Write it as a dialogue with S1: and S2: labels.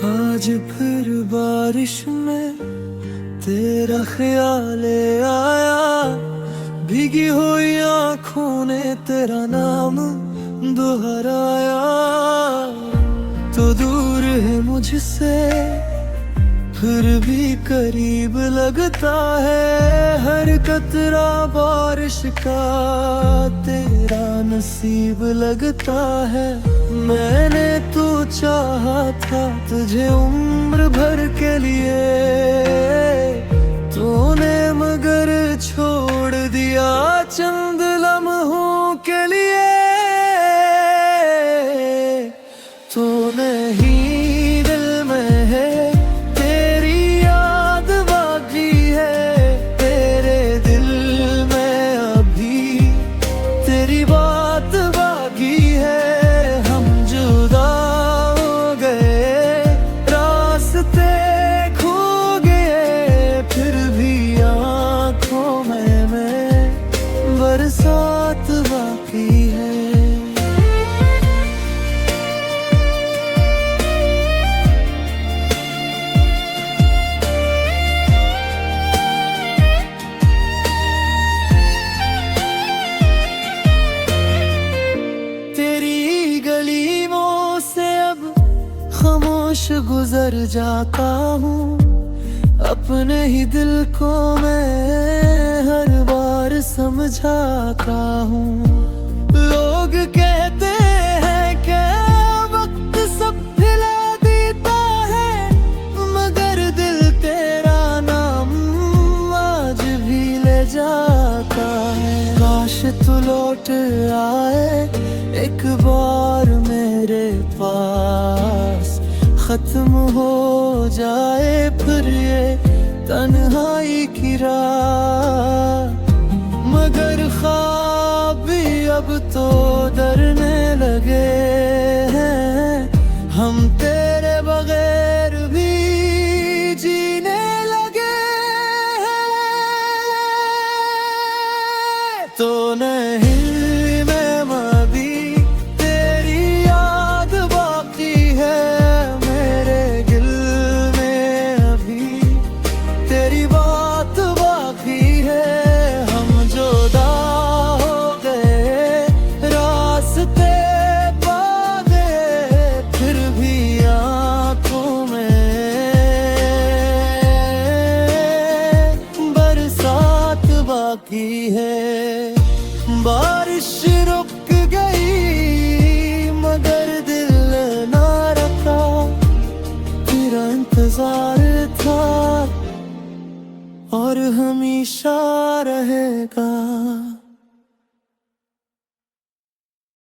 S1: आज फिर बारिश में तेरा ख्याल आया, भीगी हुई आँखों ने तेरा नाम दोहराया। तो दूर है मुझसे फिर भी करीब लगता है, हर कतरा बारिश का तेरा नसीब लगता है। मैंने तो चाहा था तुझे उम्र भर के लिए, तूने मगर छोड़ दिया चंद लम्हों के लिए। तो नहीं दिल में है तेरी याद बाकी है, तेरे दिल में अभी तेरी बात बाकी है। हम जुदा हो गए, रास्ते खो गए, फिर भी आँखों में बरसात बाकी है। खामोश गुजर जाता हूँ, अपने ही दिल को मैं हर बार समझाता हूँ। लोग कहते हैं कि वक्त सब भुला देता है, मगर दिल तेरा नाम आज भी ले जाता है। काश तू लौट आए एक बार मेरे पास, खत्म हो जाए फिर ये तन्हाई की रात। मगर ख्वाब भी अब तो डरने लगे हैं, हम तेरे बगैर भी जीने लगे हैं। तो नहीं बाकी है। बारिश रुक गई मगर दिल ना रखा, तेरा इंतजार था और हमेशा रहेगा।